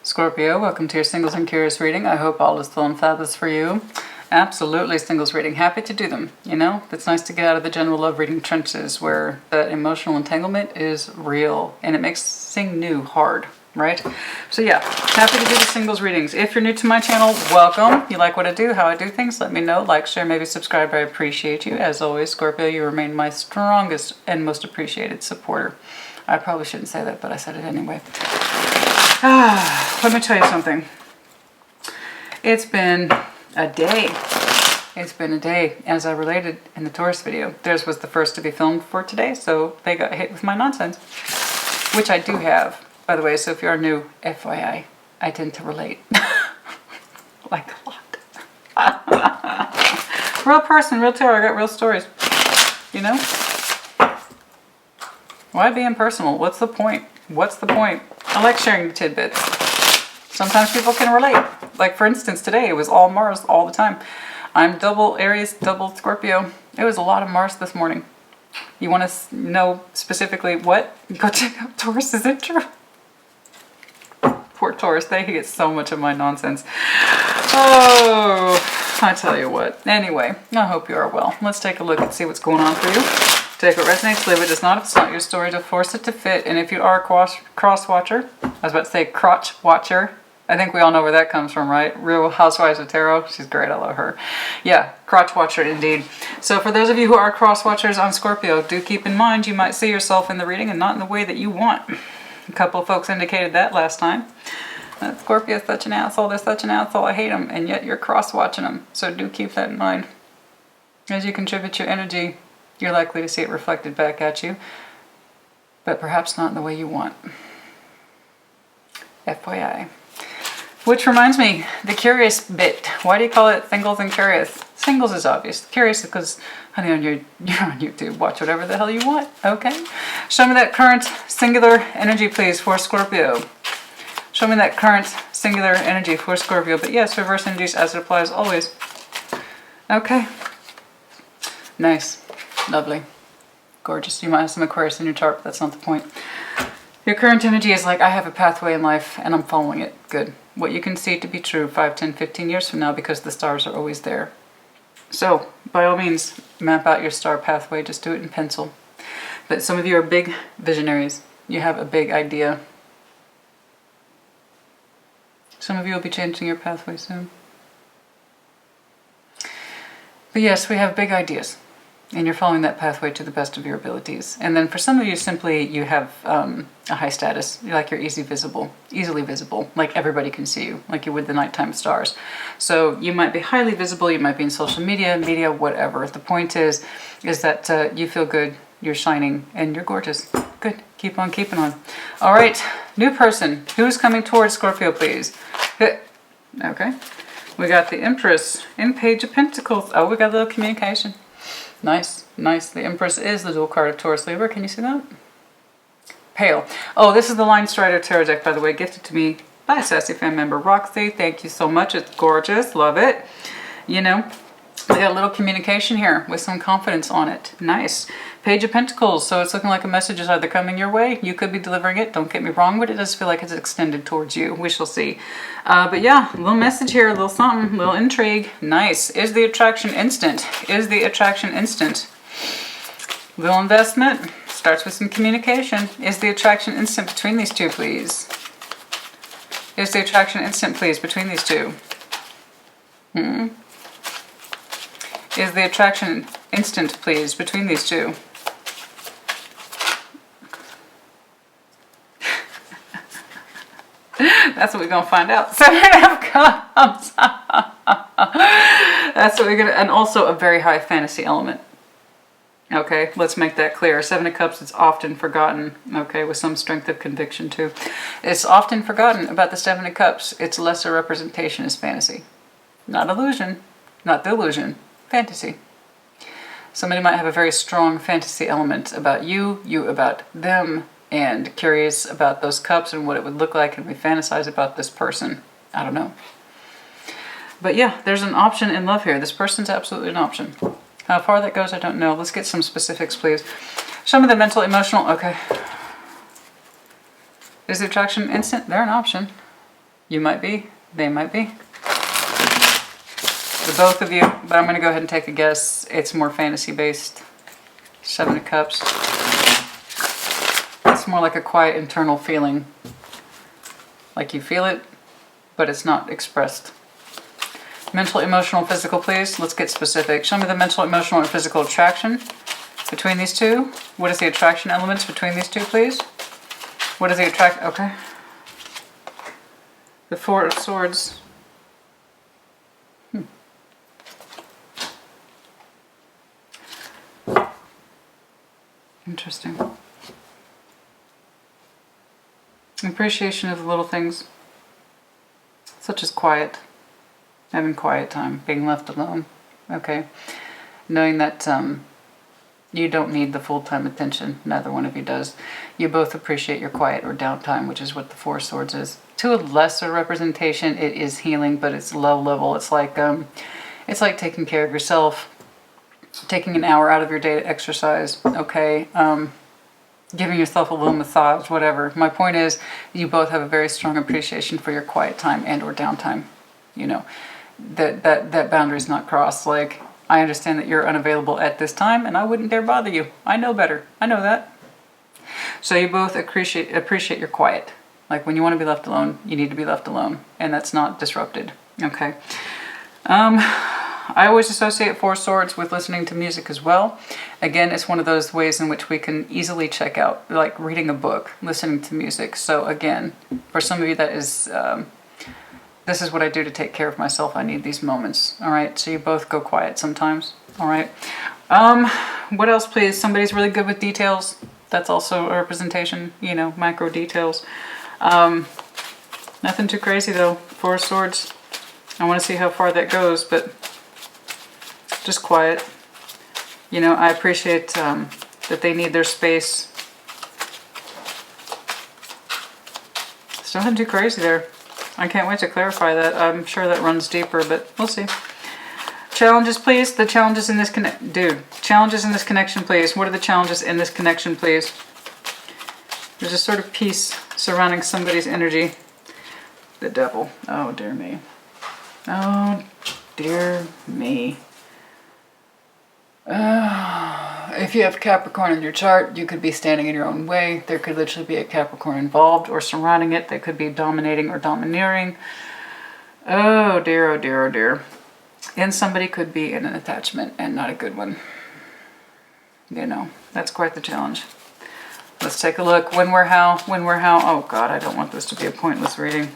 Scorpio, welcome to your Singles and Curious reading. I hope all is full and fabulous for you. Absolutely singles reading. Happy to do them. You know, it's nice to get out of the general love reading trenches where that emotional entanglement is real and it makes seeing new hard, right? So yeah, happy to do the singles readings. If you're new to my channel, welcome. You like what I do, how I do things, let me know. Like, share, maybe subscribe. I appreciate you. As always, Scorpio, you remain my strongest and most appreciated supporter. I probably shouldn't say that, but I said it anyway. Let me tell you something. It's been a day. It's been a day. As I related in the Taurus video, theirs was the first to be filmed for today, so they got hit with my nonsense, which I do have, by the way. So if you are new, FYI, I tend to relate like a lot. Real person, real tarot. I got real stories. You know? Why be impersonal? What's the point? What's the point? I like sharing the tidbits. Sometimes people can relate. Like for instance, today it was all Mars all the time. I'm double Aries, double Scorpio. It was a lot of Mars this morning. You want to know specifically what? Go check out Taurus's intro. Poor Taurus, they get so much of my nonsense. Oh, I tell you what. Anyway, I hope you are well. Let's take a look and see what's going on for you. Take what resonates, leave it does not. If it's not your story, to force it to fit. And if you are a cross-watcher, I was about to say crotch watcher. I think we all know where that comes from, right? Real Housewives of Tarot. She's great. I love her. Yeah, crotch watcher indeed. So for those of you who are cross-watchers on Scorpio, do keep in mind you might see yourself in the reading and not in the way that you want. A couple of folks indicated that last time. Scorpio's such an asshole. They're such an asshole. I hate them. And yet you're cross-watching them. So do keep that in mind. As you contribute your energy, you're likely to see it reflected back at you, but perhaps not in the way you want. FYI. Which reminds me, the curious bit. Why do you call it singles and curious? Singles is obvious. Curious is because, honey, you're on YouTube. Watch whatever the hell you want, okay? Show me that current singular energy, please, for Scorpio. Show me that current singular energy for Scorpio. But yes, reverse energies as it applies always. Okay. Nice. Lovely. Gorgeous. You might have some Aquarius in your chart, but that's not the point. Your current energy is like, I have a pathway in life and I'm following it. Good. What you can see to be true 5, 10, 15 years from now because the stars are always there. So, by all means, map out your star pathway. Just do it in pencil. But some of you are big visionaries. You have a big idea. Some of you will be changing your pathway soon. But yes, we have big ideas. And you're following that pathway to the best of your abilities. And then for some of you, simply you have a high status. You're easily visible, like everybody can see you, like you would the nighttime stars. So you might be highly visible, you might be in social media, whatever. The point is that you feel good, you're shining, and you're gorgeous. Good, keep on keeping on. All right, new person. Who's coming towards Scorpio, please? Okay, we got the Empress in Page of Pentacles. Oh, we got a little communication. Nice, nice. The Empress is the dual card of Taurus Libra. Can you see that? Pale. Oh, this is the Line Strider Tarot deck, by the way, gifted to me by a Sassy fan member, Roxy. Thank you so much. It's gorgeous. Love it. You know, we got a little communication here with some confidence on it. Nice. Page of Pentacles. So it's looking like a message is either coming your way. You could be delivering it. Don't get me wrong, but it does feel like it's extended towards you. We shall see. But yeah, a little message here, a little something, a little intrigue. Nice. Is the attraction instant? Is the attraction instant? Little investment. Starts with some communication. Is the attraction instant between these two, please? Is the attraction instant, please, between these two? Is the attraction instant, please, between these two? That's what we're going to find out. 7 of Cups. That's what we're going to... And also a very high fantasy element. Okay, let's make that clear. 7 of Cups is often forgotten. Okay, with some strength of conviction too. It's often forgotten about the 7 of Cups. Its lesser representation is fantasy. Not illusion. Not delusion. Fantasy. Somebody might have a very strong fantasy element about you about them, and curious about those cups and what it would look like, and we fantasize about this person. I don't know. But yeah, there's an option in love here. This person's absolutely an option. How far that goes, I don't know. Let's get some specifics, please. Show me the mental, emotional. Okay. Is the attraction instant? They're an option. You might be. They might be. The both of you. But I'm going to go ahead and take a guess. It's more fantasy-based. Seven of Cups. It's more like a quiet internal feeling. Like you feel it, but it's not expressed. Mental, emotional, physical, please. Let's get specific. Show me the mental, emotional, and physical attraction between these two. What is the attraction elements between these two, please? What is the okay. The Four of Swords. Interesting. Appreciation of the little things, such as quiet, having quiet time, being left alone. Okay. Knowing that you don't need the full-time attention. Neither one of you does. You both appreciate your quiet or downtime, which is what the Four of Swords is. To a lesser representation, it is healing, but it's low level. It's like taking care of yourself, taking an hour out of your day to exercise. Okay. Giving yourself a little massage, whatever. My point is, you both have a very strong appreciation for your quiet time and or downtime. You know, that boundary is not crossed. Like, I understand that you're unavailable at this time, and I wouldn't dare bother you. I know better. I know that. So you both appreciate your quiet. Like, when you want to be left alone, you need to be left alone, and that's not disrupted. Okay. I always associate Four Swords with listening to music as well. Again, it's one of those ways in which we can easily check out, like reading a book, listening to music. So again, for some of you that is, this is what I do to take care of myself. I need these moments. All right, so you both go quiet sometimes. All right. What else, please? Somebody's really good with details. That's also a representation, you know, macro details. Nothing too crazy though. Four Swords. I want to see how far that goes, but just quiet. You know, I appreciate that they need their space. It's nothing too crazy there. I can't wait to clarify that. I'm sure that runs deeper, but we'll see. Challenges, please. The challenges in this challenges in this connection, please. What are the challenges in this connection, please? There's a sort of peace surrounding somebody's energy. The Devil. Oh, dear me. Oh, dear me. If you have Capricorn in your chart, you could be standing in your own way. There could literally be a Capricorn involved or surrounding it that could be dominating or domineering. Oh dear, oh dear, oh dear. And somebody could be in an attachment and not a good one. You know, that's quite the challenge. Let's take a look. When, where, how. When, where, how. Oh God, I don't want this to be a pointless reading.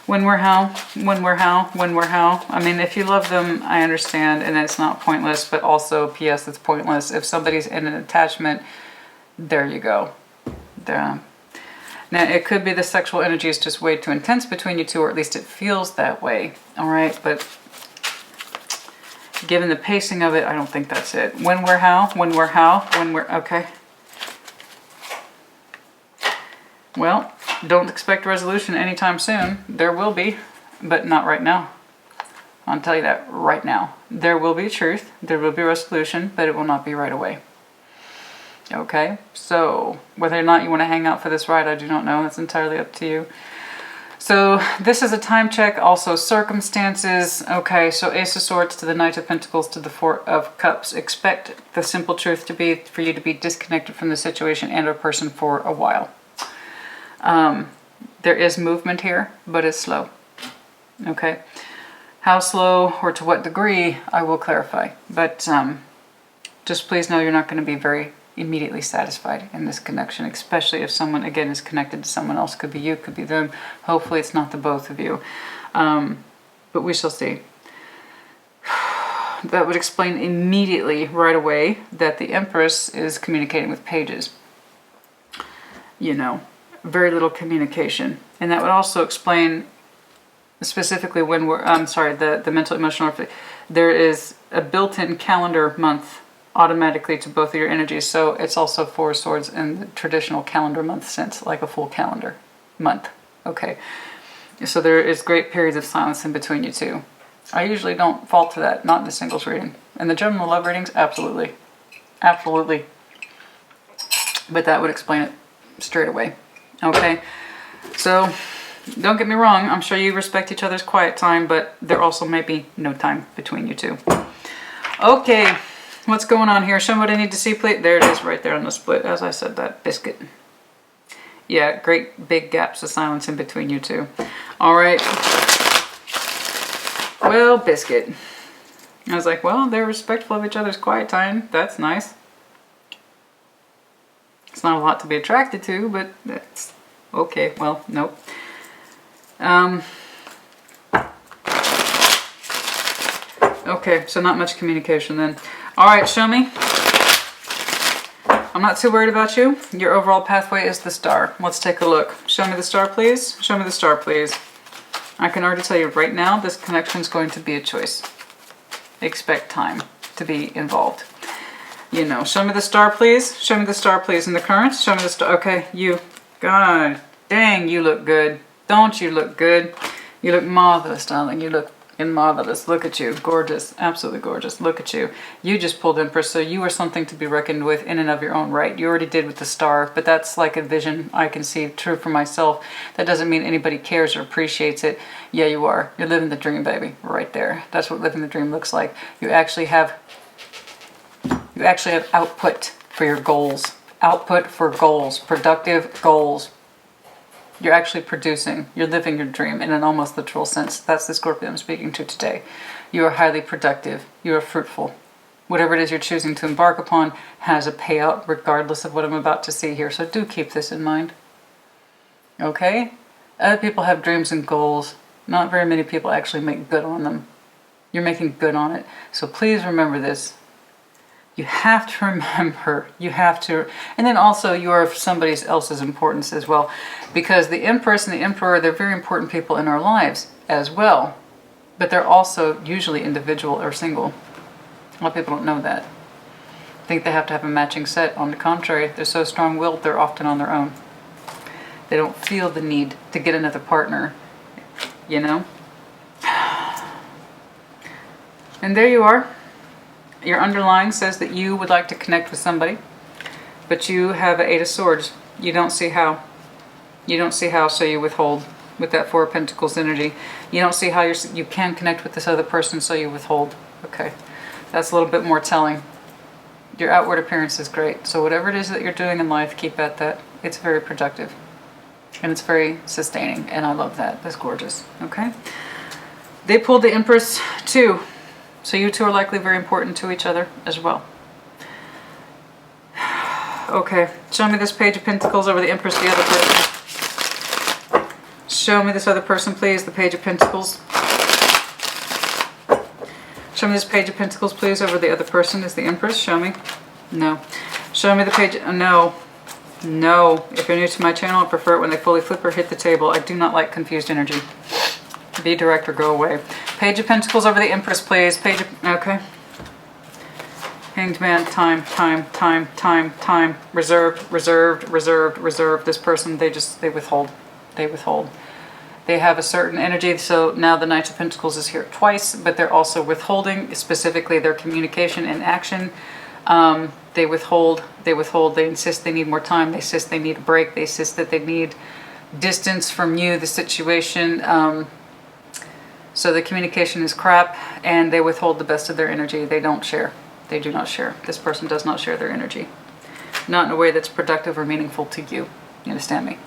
When, where, how. When, where, how. When, where, how. I mean, if you love them, I understand, and it's not pointless, but also, P.S., it's pointless. If somebody's in an attachment, there you go. There. Now, it could be the sexual energy is just way too intense between you two, or at least it feels that way. All right, but given the pacing of it, I don't think that's it. When, where, how. When, where, how. When, where. Okay. Well, don't expect resolution anytime soon. There will be, but not right now. I'll tell you that right now. There will be truth. There will be resolution, but it will not be right away. Okay? So, whether or not you want to hang out for this ride, I do not know. That's entirely up to you. So, this is a time check. Also, circumstances. Okay, so Ace of Swords to the Knight of Pentacles to the Four of Cups. Expect the simple truth to be for you to be disconnected from the situation and or person for a while. There is movement here, but it's slow. Okay. How slow or to what degree, I will clarify. But just please know you're not going to be very immediately satisfied in this connection, especially if someone, again, is connected to someone else. Could be you, could be them. Hopefully it's not the both of you. But we shall see. That would explain immediately, right away, that the Empress is communicating with pages. You know. Very little communication. And that would also explain specifically when we're, the mental, emotional, there is a built-in calendar month automatically to both of your energies. So it's also Four Swords in the traditional calendar month sense, like a full calendar month. Okay. So there is great periods of silence in between you two. I usually don't fall to that, not in the singles reading. In the general love readings, absolutely. Absolutely. But that would explain it straight away. Okay, so Don't get me wrong, I'm sure you respect each other's quiet time, but there also might be no time between you two. Okay, what's going on here? Show me what I need to see, please. There it is right there on the split, as I said that. Biscuit. Yeah, great big gaps of silence in between you two. All right. Well, Biscuit. I was like, well, they're respectful of each other's quiet time. That's nice. It's not a lot to be attracted to, but that's okay. Well, nope. Okay, so not much communication then. All right, show me. I'm not too worried about you. Your overall pathway is the star. Let's take a look. Show me the star, please. Show me the star, please. I can already tell you right now, this connection is going to be a choice. Expect time to be involved. You know, show me the star, please. Show me the star, please. In the currents, show me the star. Okay, you. God dang, you look good. Don't you look good? You look marvelous, darling. You look marvelous. Look at you. Gorgeous. Absolutely gorgeous. Look at you. You just pulled Empress, so you are something to be reckoned with in and of your own right. You already did with the star, but that's like a vision I can see true for myself. That doesn't mean anybody cares or appreciates it. Yeah, you are. You're living the dream, baby. Right there. That's what living the dream looks like. You actually have output for your goals. Output for goals. Productive goals. You're actually producing. You're living your dream in an almost literal sense. That's the Scorpio I'm speaking to today. You are highly productive. You are fruitful. Whatever it is you're choosing to embark upon has a payout regardless of what I'm about to see here. So do keep this in mind. Okay? Other people have dreams and goals. Not very many people actually make good on them. You're making good on it. So please remember this. You have to remember, you have to, and then also you are of somebody else's importance as well, because the Empress and the Emperor, they're very important people in our lives as well, but they're also usually individual or single. A lot of people don't know that. Think they have to have a matching set. On the contrary, they're so strong-willed, they're often on their own. They don't feel the need to get another partner, you know? And there you are. Your underlying says that you would like to connect with somebody, but you have an 8 of Swords. You don't see how. You don't see how, so you withhold with that 4 of Pentacles energy. You don't see how you can connect with this other person, so you withhold. Okay, that's a little bit more telling. Your outward appearance is great, so whatever it is that you're doing in life, keep at that. It's very productive, and it's very sustaining, and I love that. That's gorgeous, okay? They pulled the Empress too. So you two are likely very important to each other as well. Okay, show me this Page of Pentacles over the Empress, the other person. Show me this other person, please, the Page of Pentacles. Show me this Page of Pentacles, please, over the other person is the Empress. Show me. No. Show me the page. No. No. If you're new to my channel, I prefer it when they fully flip or hit the table. I do not like confused energy. Be direct or go away. Page of Pentacles over the Empress, please. Page of... Okay. Hanged Man. Time. Reserved. This person, they withhold. They withhold. They have a certain energy, so now the Knight of Pentacles is here twice, but they're also withholding, specifically their communication and action. They withhold. They insist they need more time. They insist they need a break. They insist that they need distance from you, the situation. So the communication is crap, and they withhold the best of their energy. They don't share. They do not share. This person does not share their energy. Not in a way that's productive or meaningful to you. You understand me?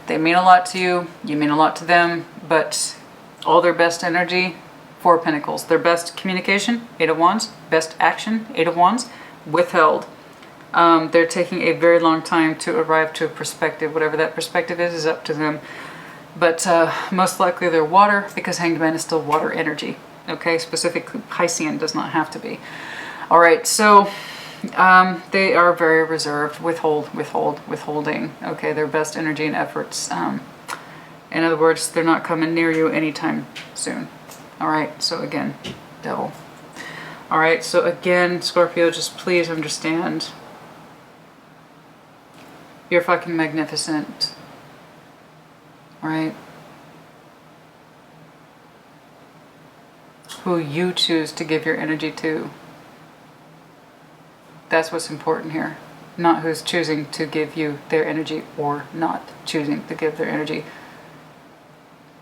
They mean a lot to you. You mean a lot to them. But all their best energy, 4 of Pentacles. Their best communication, 8 of Wands. Best action, 8 of Wands. Withheld. They're taking a very long time to arrive to a perspective. Whatever that perspective is up to them. But most likely they're water, because Hanged Man is still water energy. Okay, specifically Piscean, does not have to be. All right, so they are very reserved, withholding. Okay, their best energy and efforts. In other words, they're not coming near you anytime soon. All right, so again, Devil. All right, so again, Scorpio, just please understand. You're fucking magnificent. Right? Who you choose to give your energy to. That's what's important here. Not who's choosing to give you their energy or not choosing to give their energy.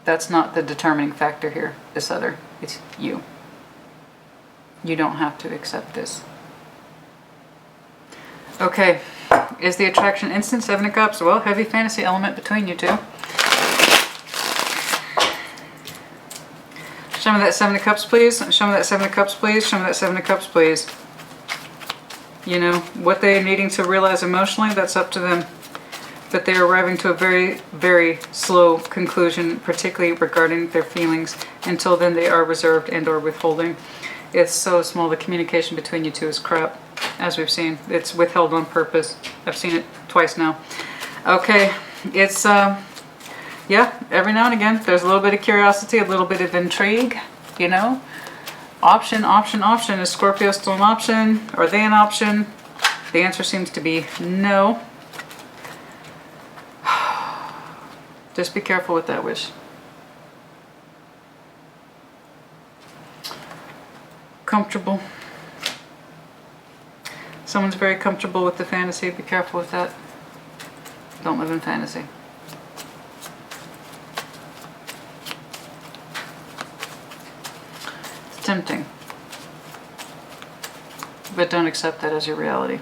That's not the determining factor here, this other. It's you. You don't have to accept this. Okay, is the attraction instant? Seven of Cups. Well, heavy fantasy element between you two. Show me that Seven of Cups, please. Show me that Seven of Cups, please. Show me that Seven of Cups, please. You know, what they're needing to realize emotionally, that's up to them. But they're arriving to a very, very slow conclusion, particularly regarding their feelings. Until then, they are reserved and or withholding. It's so small. The communication between you two is crap, as we've seen. It's withheld on purpose. I've seen it twice now. Okay, it's, yeah, every now and again, there's a little bit of curiosity, a little bit of intrigue, you know. Option, option, option. Is Scorpio still an option? Are they an option? The answer seems to be no. Just be careful with that wish. Comfortable. Someone's very comfortable with the fantasy. Be careful with that. Don't live in fantasy. It's tempting. But don't accept that as your reality.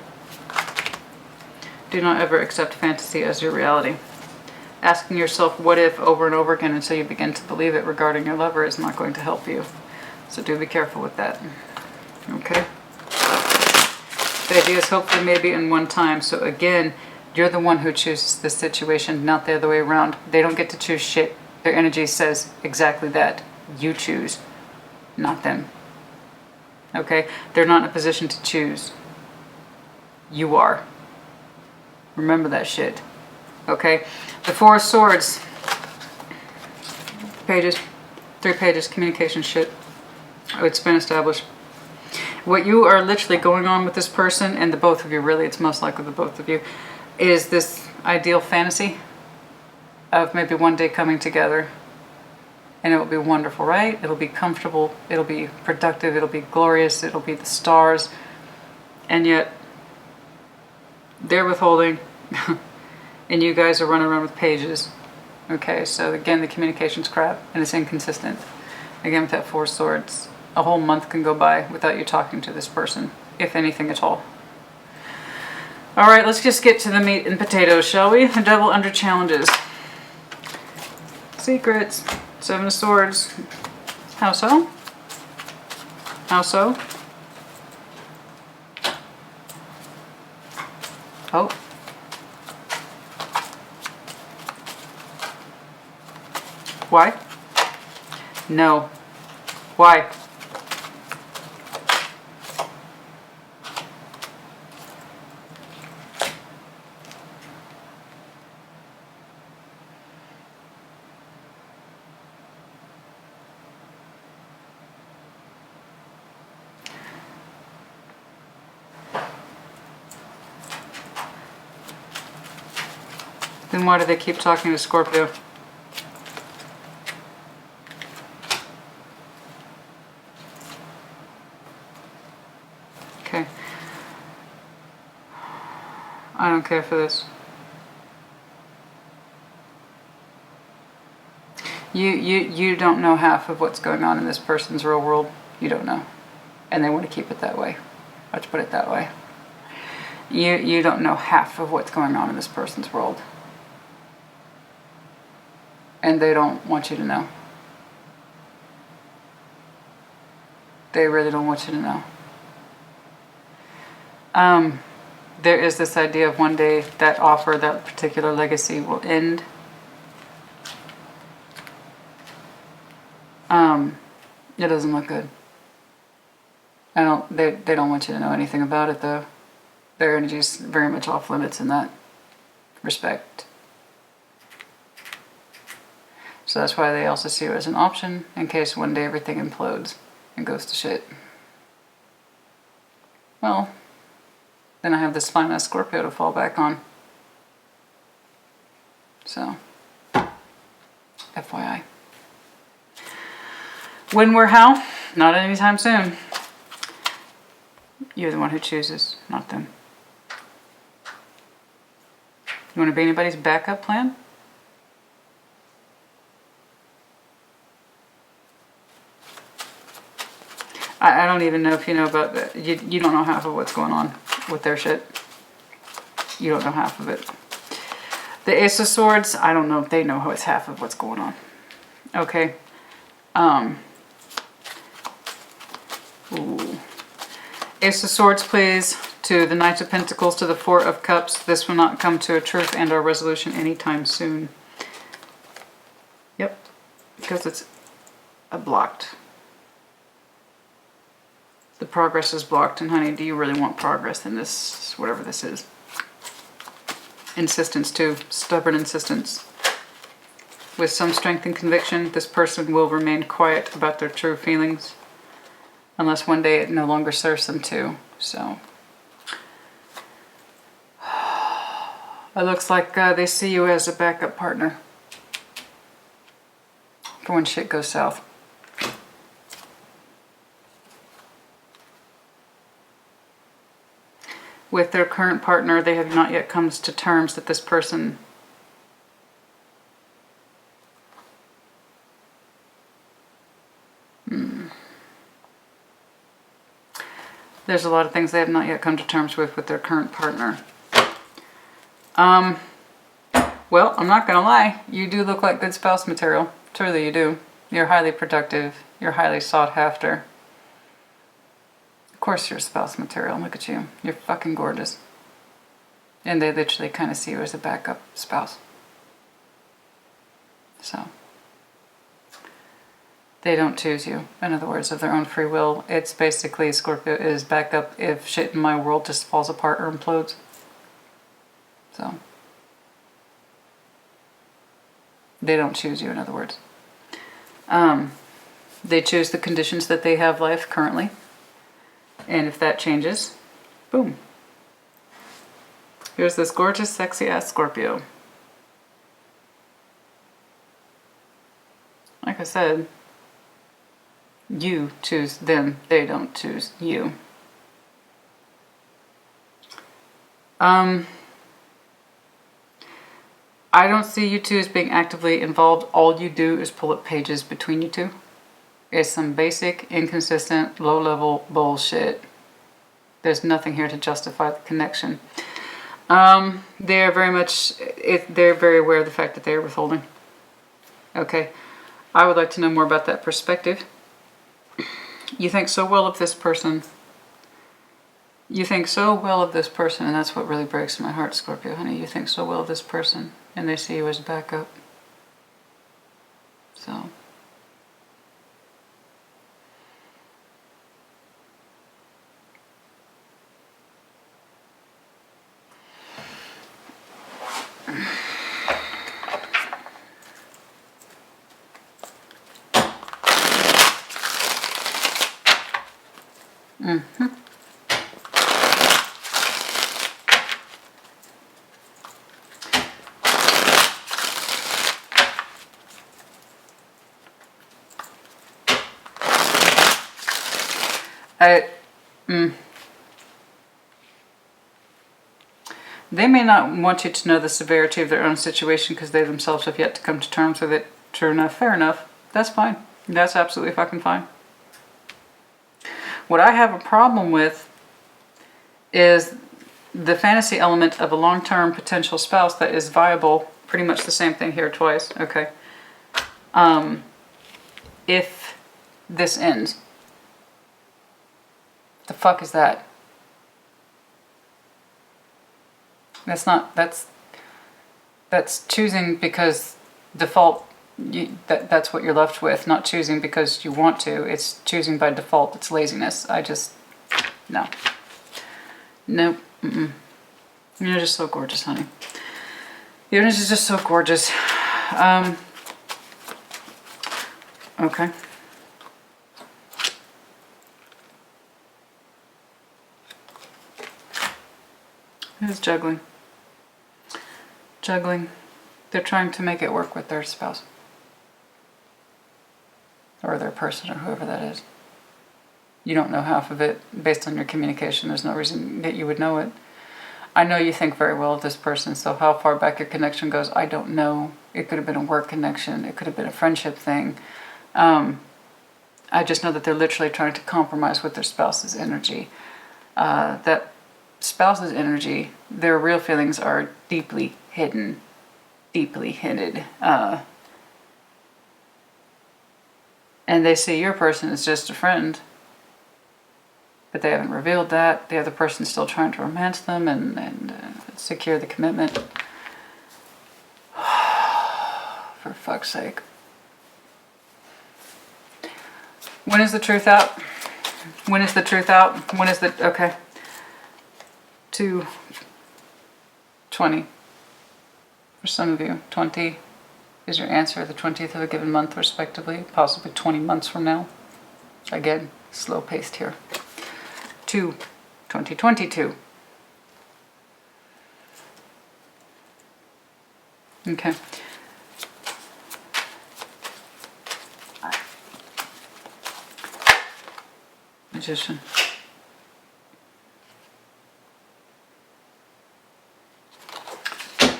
Do not ever accept fantasy as your reality. Asking yourself what if over and over again until you begin to believe it regarding your lover is not going to help you. So do be careful with that. Okay? The idea is hopefully maybe in one time. So again, you're the one who chooses the situation, not the other way around. They don't get to choose shit. Their energy says exactly that. You choose, not them. Okay? They're not in a position to choose. You are. Remember that shit. Okay? The Four of Swords. Pages. 3 pages. Communication shit. It's been established. What you are literally going on with this person, and the both of you, really, it's most likely the both of you, is this ideal fantasy of maybe one day coming together. And it will be wonderful, right? It'll be comfortable. It'll be productive. It'll be glorious. It'll be the stars. And yet, they're withholding. And you guys are running around with pages. Okay, so again, the communication's crap and it's inconsistent. Again, with that Four of Swords, a whole month can go by without you talking to this person, if anything at all. All right, let's just get to the meat and potatoes, shall we? The Devil under challenges. Secrets. Seven of Swords. How so? How so? Oh. Why? No. Why? Then why do they keep talking to Scorpio? Okay. I don't care for this. You don't know half of what's going on in this person's real world. You don't know. And they want to keep it that way. Let's put it that way. You don't know half of what's going on in this person's world. And they don't want you to know. They really don't want you to know. There is this idea of one day that offer, that particular legacy will end. It doesn't look good. They don't want you to know anything about it though. Their energy's very much off limits in that respect. So that's why they also see you as an option in case one day everything implodes and goes to shit. Well, then I have this fine ass Scorpio to fall back on. So, FYI. When, where, how? Not anytime soon. You're the one who chooses, not them. You want to be anybody's backup plan? I don't even know if you know about that. You don't know half of what's going on with their shit. You don't know half of it. The Ace of Swords, I don't know if they know how it's half of what's going on. Okay. Ooh. Ace of Swords, please. To the Knight of Pentacles, to the Four of Cups. This will not come to a truth and or resolution anytime soon. Yep. Because it's blocked. The progress is blocked, and honey, do you really want progress in this, whatever this is? Insistence too, stubborn insistence. With some strength and conviction, this person will remain quiet about their true feelings, unless one day it no longer serves them to, so. It looks like they see you as a backup partner for when shit goes south. With their current partner, they have not yet come to terms that this person there's a lot of things they have not yet come to terms with their current partner. Well, I'm not gonna lie, you do look like good spouse material. Truly you do. You're highly productive. You're highly sought after. Of course you're spouse material. Look at you. You're fucking gorgeous. And they literally kind of see you as a backup spouse. So. They don't choose you. In other words, of their own free will. It's basically Scorpio is backup if shit in my world just falls apart or implodes. So. They don't choose you, in other words. They choose the conditions that they have life currently. And if that changes, boom. Here's this gorgeous, sexy ass Scorpio. Like I said, you choose them, they don't choose you. I don't see you two as being actively involved. All you do is pull up pages between you two. It's some basic, inconsistent, low-level bullshit. There's nothing here to justify the connection. They're very much, they're very aware of the fact that they're withholding. Okay, I would like to know more about that perspective. You think so well of this person. You think so well of this person, and that's what really breaks my heart, Scorpio, honey. You think so well of this person, and they see you as backup. So. They may not want you to know the severity of their own situation because they themselves have yet to come to terms with it. True enough, fair enough. That's fine. That's absolutely fucking fine. What I have a problem with is the fantasy element of a long-term potential spouse that is viable. Pretty much the same thing here twice. Okay. If this ends, the fuck is that? That's choosing because default, that's what you're left with, not choosing because you want to. It's choosing by default. It's laziness. No. Nope. You're just so gorgeous, honey. You're just so gorgeous. Okay. Who's juggling? Juggling. They're trying to make it work with their spouse. Or their person, or whoever that is. You don't know half of it. Based on your communication, there's no reason that you would know it. I know you think very well of this person, so how far back your connection goes, I don't know. It could have been a work connection. It could have been a friendship thing. I I just know that they're literally trying to compromise with their spouse's energy. That spouse's energy, their real feelings are deeply hidden. Deeply hidden. And they see your person as just a friend. But they haven't revealed that. The other person's still trying to romance them and secure the commitment. For fuck's sake. When is the truth out? When is the truth out? When is the... Okay. 2/20. For some of you, 20 is your answer, the 20th of a given month, respectively. Possibly 20 months from now. Again, slow paced here. 2022. Okay. Magician.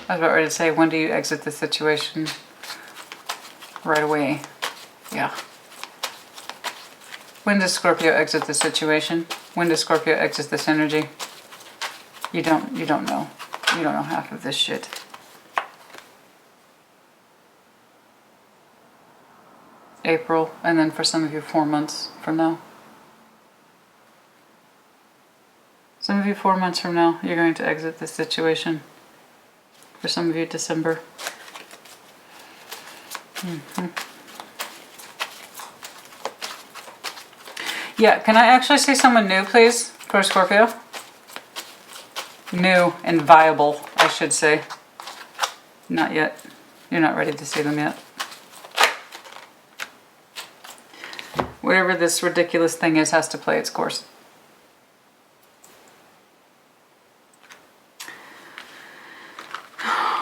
I was about ready to say, when do you exit the situation? Right away. Yeah. When does Scorpio exit the situation? When does Scorpio exit this energy? You don't know. You don't know half of this shit. April, and then for some of you 4 months from now. Some of you 4 months from now, you're going to exit this situation. For some of you, December. Yeah, can I actually see someone new, please, for Scorpio? New and viable, I should say. Not yet. You're not ready to see them yet. Whatever this ridiculous thing is has to play its course.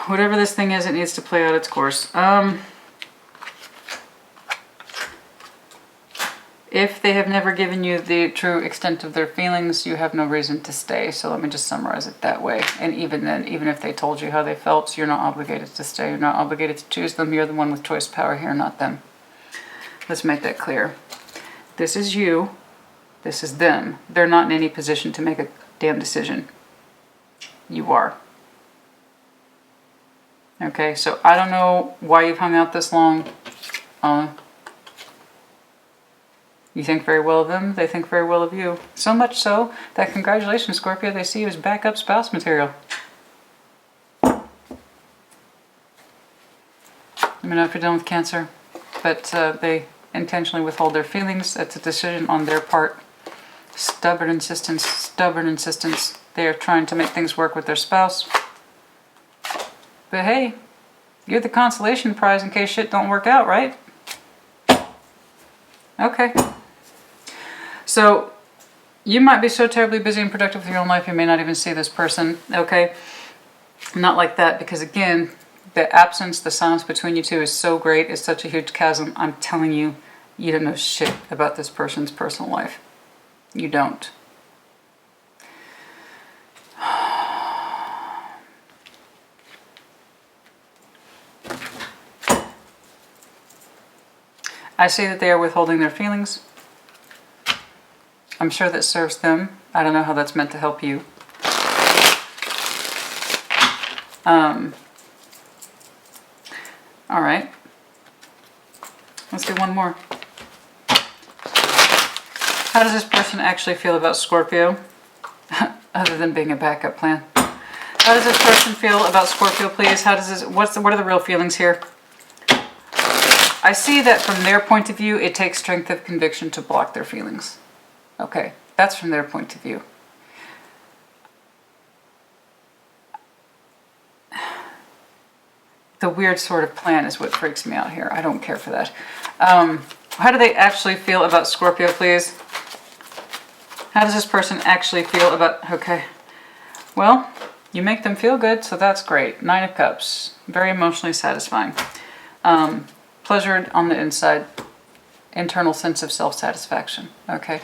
Whatever this thing is, it needs to play out its course. If they have never given you the true extent of their feelings, you have no reason to stay. So let me just summarize it that way. And even then, even if they told you how they felt, you're not obligated to stay. You're not obligated to choose them. You're the one with choice power here, not them. Let's make that clear. This is you. This is them. They're not in any position to make a damn decision. You are. Okay, so I don't know why you've hung out this long. You think very well of them, they think very well of you. So much so that, congratulations, Scorpio, they see you as backup spouse material. Let me know if you're done with Cancer. But they intentionally withhold their feelings. That's a decision on their part. Stubborn insistence, stubborn insistence. They are trying to make things work with their spouse. But hey, you're the consolation prize in case shit don't work out, right? Okay. So, you might be so terribly busy and productive with your own life, you may not even see this person, okay? Not like that, because again, the absence, the silence between you two is so great, it's such a huge chasm. I'm telling you, you don't know shit about this person's personal life. You don't. I see that they are withholding their feelings. I'm sure that serves them. I don't know how that's meant to help you. All right. Let's do one more. How does this person actually feel about Scorpio? Other than being a backup plan. How does this person feel about Scorpio, please? How does this, what are the real feelings here? I see that from their point of view, it takes strength of conviction to block their feelings. Okay, that's from their point of view. The weird sort of plan is what freaks me out here. I don't care for that. How do they actually feel about Scorpio, please? How does this person actually feel about... Okay. Well, you make them feel good, so that's great. 9 of Cups. Very emotionally satisfying. Pleasure on the inside. Internal sense of self-satisfaction. Okay.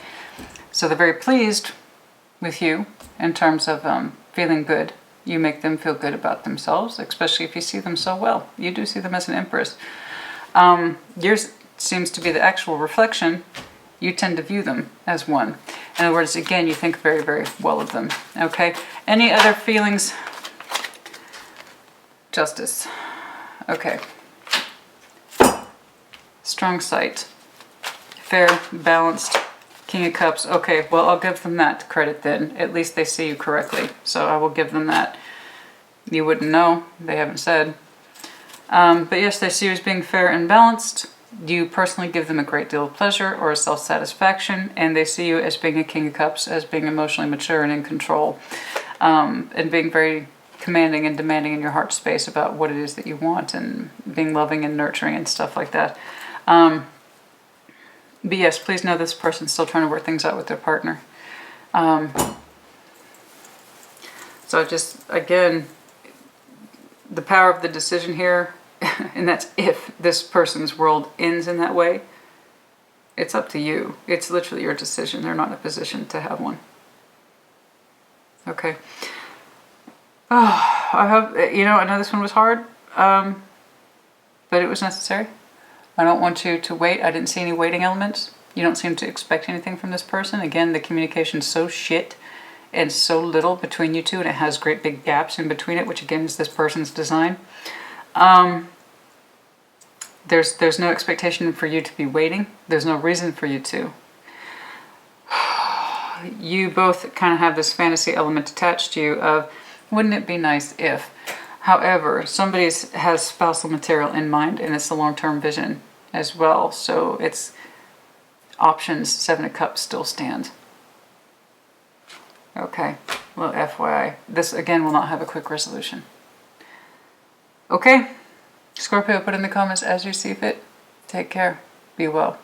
So they're very pleased with you in terms of feeling good. You make them feel good about themselves, especially if you see them so well. You do see them as an empress. Yours seems to be the actual reflection you tend to view them as one. In other words, again, you think very, very well of them. Okay. Any other feelings? Justice. Okay. Strong sight. Fair, balanced. King of Cups. Okay, well, I'll give them that credit then. At least they see you correctly. So I will give them that. You wouldn't know. They haven't said. But yes, they see you as being fair and balanced. You personally give them a great deal of pleasure or a self-satisfaction. And they see you as being a King of Cups, as being emotionally mature and in control. And being very commanding and demanding in your heart space about what it is that you want. And being loving and nurturing and stuff like that. But yes, please know this person's still trying to work things out with their partner. So just, again, the power of the decision here, and that's if this person's world ends in that way, it's up to you. It's literally your decision. They're not in a position to have one. Okay. Oh, I hope, I know this one was hard, but it was necessary. I don't want you to wait. I didn't see any waiting elements. You don't seem to expect anything from this person. Again, the communication's so shit and so little between you two, and it has great big gaps in between it, which again is this person's design. There's no expectation for you to be waiting. There's no reason for you to. You both kind of have this fantasy element attached to you of, wouldn't it be nice if? However, somebody has spousal material in mind, and it's a long-term vision as well. So it's options, Seven of Cups still stand. Okay, well, FYI. This, again, will not have a quick resolution. Okay, Scorpio, put in the comments as you see fit. Take care. Be well.